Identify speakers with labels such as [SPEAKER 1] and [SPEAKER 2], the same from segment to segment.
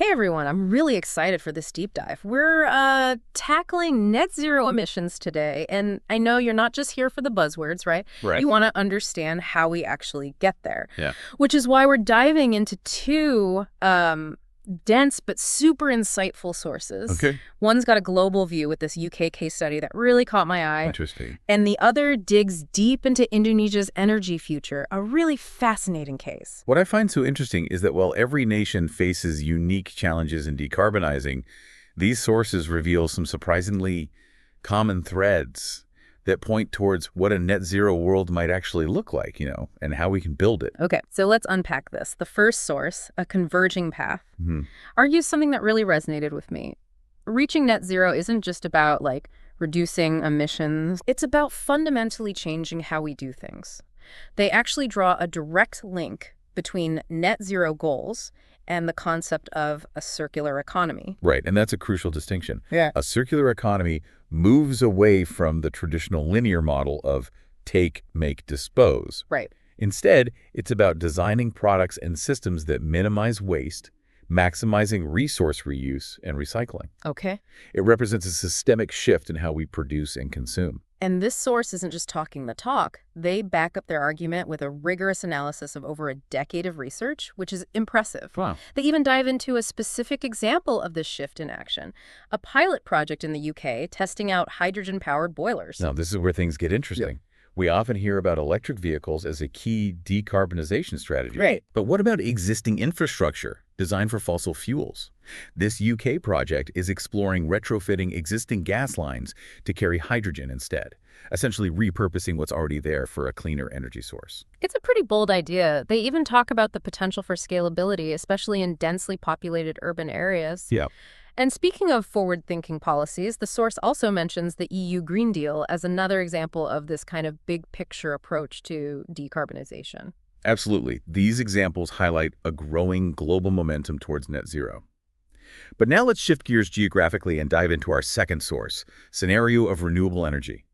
[SPEAKER 1] Hey everyone, I'm really excited for this deep dive. We're tackling net zero emissions today, and I know you're not just here for the buzzwords, right?
[SPEAKER 2] Right.
[SPEAKER 1] You want to understand how we actually get there,
[SPEAKER 2] Yeah.
[SPEAKER 1] which is why we're diving into two dense but super insightful sources.
[SPEAKER 2] Okay.
[SPEAKER 1] One's got a global view with this UK case study that really caught my eye,
[SPEAKER 2] Interesting.
[SPEAKER 1] and the other digs deep into Indonesia's energy future, a really fascinating case.
[SPEAKER 2] What I find so interesting is that while every nation faces unique challenges in decarbonizing, these sources reveal some surprisingly common threads that point towards what a net zero world might actually look like, and how we can build it.
[SPEAKER 1] Okay, so let's unpack this. The first source, A Converging Path,
[SPEAKER 2] Mhm.
[SPEAKER 1] argues something that really resonated with me. Reaching net zero isn't just about, reducing emissions. It's about fundamentally changing how we do things. They actually draw a direct link between net zero goals and the concept of a circular economy.
[SPEAKER 2] Right, and that's a crucial distinction.
[SPEAKER 1] Yeah.
[SPEAKER 2] A circular economy moves away from the traditional linear model of take, make, dispose.
[SPEAKER 1] Right.
[SPEAKER 2] Instead, it's about designing products and systems that minimize waste, maximizing resource reuse and recycling.
[SPEAKER 1] Okay.
[SPEAKER 2] It represents a systemic shift in how we produce and consume.
[SPEAKER 1] And this source isn't just talking the talk. They back up their argument with a rigorous analysis of over a decade of research, which is impressive.
[SPEAKER 2] Wow.
[SPEAKER 1] They even dive into a specific example of this shift in action, a pilot project in the UK testing out hydrogen-powered boilers.
[SPEAKER 2] Now, this is where things get interesting. We often hear about electric vehicles as a key decarbonization strategy.
[SPEAKER 1] Right.
[SPEAKER 2] But what about existing infrastructure designed for fossil fuels? This UK project is exploring retrofitting existing gas lines to carry hydrogen instead, essentially repurposing what's already there for a cleaner energy source.
[SPEAKER 1] It's a pretty bold idea. They even talk about the potential for scalability, especially in densely populated urban areas.
[SPEAKER 2] Yeah.
[SPEAKER 1] And speaking of forward-thinking policies, the source also mentions the EU Green Deal as another example of this kind of big-picture approach to decarbonization.
[SPEAKER 2] Absolutely. These examples highlight a growing global momentum towards net zero. But now let's shift gears geographically and dive into our second source, Scenario of Renewable Energy,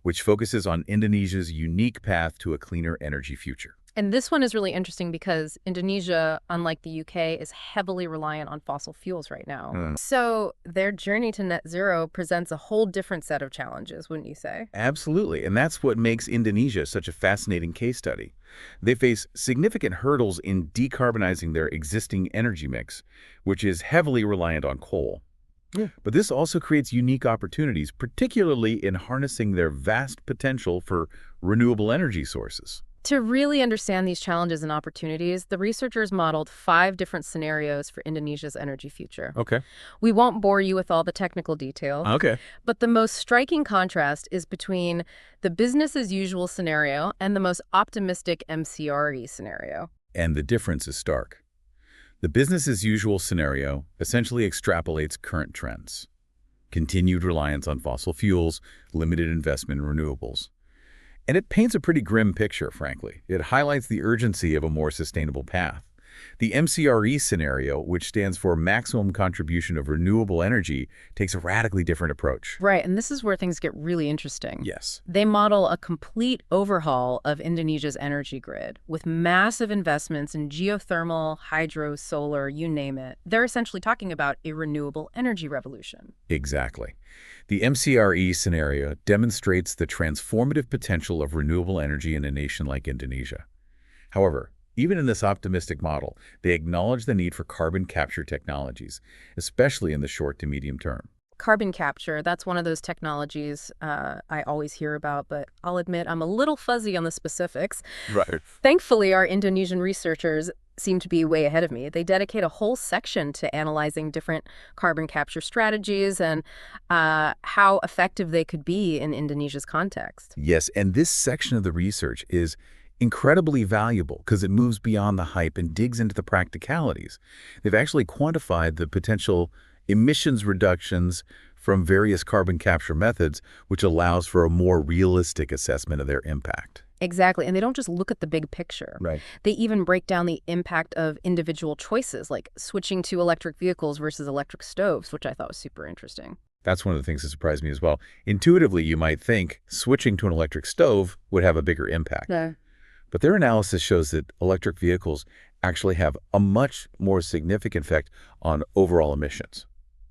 [SPEAKER 2] which focuses on Indonesia's unique path to a cleaner energy future.
[SPEAKER 1] And this one is really interesting because Indonesia, unlike the UK, is heavily reliant on fossil fuels right now. So their journey to net zero presents a whole different set of challenges, wouldn't you say?
[SPEAKER 2] Absolutely, and that's what makes Indonesia such a fascinating case study. They face significant hurdles in decarbonizing their existing energy mix, which is heavily reliant on coal.
[SPEAKER 1] Yeah.
[SPEAKER 2] But this also creates unique opportunities, particularly in harnessing their vast potential for renewable energy sources.
[SPEAKER 1] To really understand these challenges and opportunities, the researchers modeled 5 different scenarios for Indonesia's energy future.
[SPEAKER 2] Okay.
[SPEAKER 1] We won't bore you with all the technical details,
[SPEAKER 2] Okay.
[SPEAKER 1] but the most striking contrast is between the business-as-usual scenario and the most optimistic MCRE scenario.
[SPEAKER 2] And the difference is stark. The business-as-usual scenario essentially extrapolates current trends. Continued reliance on fossil fuels, limited investment in renewables. And it paints a pretty grim picture, frankly. It highlights the urgency of a more sustainable path. The MCRE scenario, which stands for Maximum Contribution of Renewable Energy, takes a radically different approach.
[SPEAKER 1] Right, and this is where things get really interesting.
[SPEAKER 2] Yes.
[SPEAKER 1] They model a complete overhaul of Indonesia's energy grid with massive investments in geothermal, hydro, solar, you name it. They're essentially talking about a renewable energy revolution.
[SPEAKER 2] Exactly. The MCRE scenario demonstrates the transformative potential of renewable energy in a nation like Indonesia. However, even in this optimistic model, they acknowledge the need for carbon capture technologies, especially in the short to medium term.
[SPEAKER 1] Carbon capture, that's one of those technologies I always hear about, but I'll admit I'm a little fuzzy on the specifics.
[SPEAKER 2] Right.
[SPEAKER 1] Thankfully, our Indonesian researchers seem to be way ahead of me. They dedicate a whole section to analyzing different carbon capture strategies and how effective they could be in Indonesia's context.
[SPEAKER 2] Yes, and this section of the research is incredibly valuable because it moves beyond the hype and digs into the practicalities. They've actually quantified the potential emissions reductions from various carbon capture methods, which allows for a more realistic assessment of their impact.
[SPEAKER 1] Exactly, and they don't just look at the big picture.
[SPEAKER 2] Right.
[SPEAKER 1] They even break down the impact of individual choices, like switching to electric vehicles versus electric stoves, which I thought was super interesting.
[SPEAKER 2] That's one of the things that surprised me as well. Intuitively, you might think switching to an electric stove would have a bigger impact.
[SPEAKER 1] Yeah.
[SPEAKER 2] But their analysis shows that electric vehicles actually have a much more significant effect on overall emissions.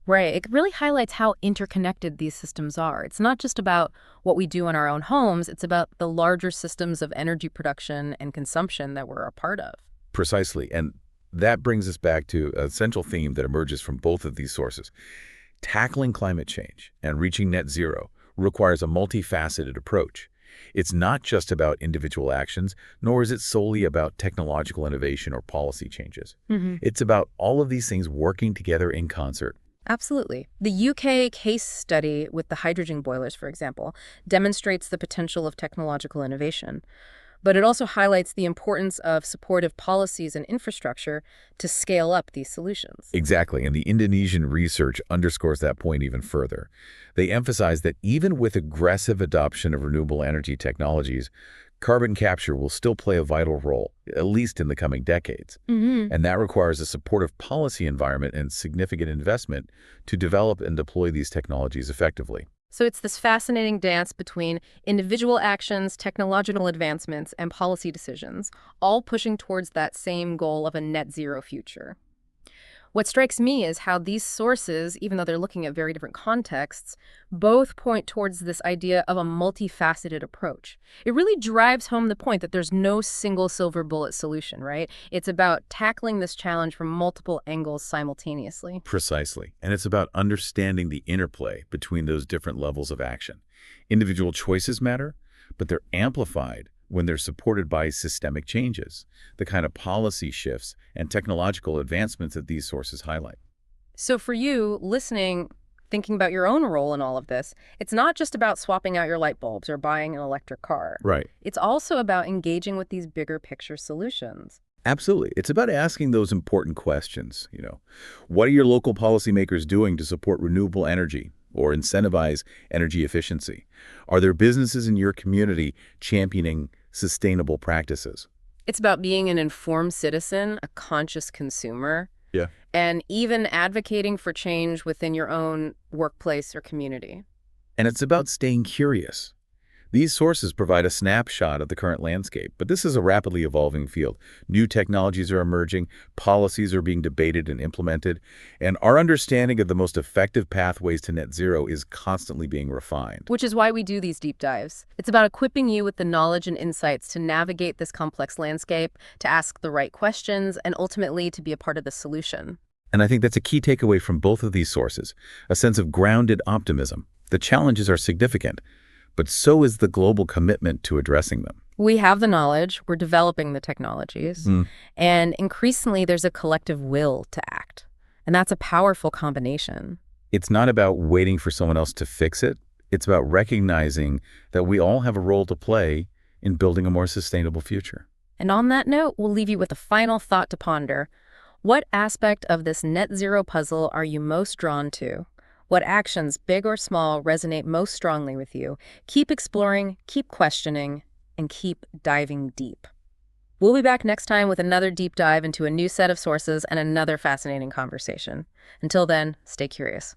[SPEAKER 1] Right. It really highlights how interconnected these systems are. It's not just about what we do in our own homes, it's about the larger systems of energy production and consumption that we're a part of.
[SPEAKER 2] Precisely. And that brings us back to a central theme that emerges from both of these sources. Tackling climate change and reaching net zero requires a multifaceted approach. It's not just about individual actions, nor is it solely about technological innovation or policy changes. It's about all of these things working together in concert.
[SPEAKER 1] Absolutely. The UK case study with the hydrogen boilers, for example, demonstrates the potential of technological innovation. But it also highlights the importance of supportive policies and infrastructure to scale up these solutions.
[SPEAKER 2] Exactly, and the Indonesian research underscores that point even further. They emphasize that even with aggressive adoption of renewable energy technologies, carbon capture will still play a vital role, at least in the coming decades. And that requires a supportive policy environment and significant investment to develop and deploy these technologies effectively.
[SPEAKER 1] So it's this fascinating dance between individual actions, technological advancements, and policy decisions, all pushing towards that same goal of a net zero future. What strikes me is how these sources, even though they're looking at very different contexts, both point towards this idea of a multifaceted approach. It really drives home the point that there's no single silver bullet solution, right? It's about tackling this challenge from multiple angles simultaneously.
[SPEAKER 2] Precisely. And it's about understanding the interplay between those different levels of action. Individual choices matter, but they're amplified when they're supported by systemic changes, the kind of policy shifts and technological advancements that these sources highlight.
[SPEAKER 1] So for you, listening, thinking about your own role in all of this, it's not just about swapping out your light bulbs or buying an electric car.
[SPEAKER 2] Right.
[SPEAKER 1] It's also about engaging with these bigger picture solutions.
[SPEAKER 2] Absolutely. It's about asking those important questions. What are your local policymakers doing to support renewable energy or incentivize energy efficiency? Are there businesses in your community championing sustainable practices?
[SPEAKER 1] It's about being an informed citizen, a conscious consumer,
[SPEAKER 2] Yeah.
[SPEAKER 1] and even advocating for change within your own workplace or community.
[SPEAKER 2] And it's about staying curious. These sources provide a snapshot of the current landscape, but this is a rapidly evolving field. New technologies are emerging, policies are being debated and implemented, and our understanding of the most effective pathways to net zero is constantly being refined.
[SPEAKER 1] Which is why we do these deep dives. It's about equipping you with the knowledge and insights to navigate this complex landscape, to ask the right questions, and ultimately to be a part of the solution.
[SPEAKER 2] And I think that's a key takeaway from both of these sources, a sense of grounded optimism. The challenges are significant, but so is the global commitment to addressing them.
[SPEAKER 1] We have the knowledge, we're developing the technologies, and increasingly there's a collective will to act. And that's a powerful combination.
[SPEAKER 2] It's not about waiting for someone else to fix it. It's about recognizing that we all have a role to play in building a more sustainable future.
[SPEAKER 1] And on that note, we'll leave you with a final thought to ponder. What aspect of this net zero puzzle are you most drawn to? What actions, big or small, resonate most strongly with you? Keep exploring, keep questioning, and keep diving deep. We'll be back next time with another deep dive into a new set of sources and another fascinating conversation. Until then, stay curious.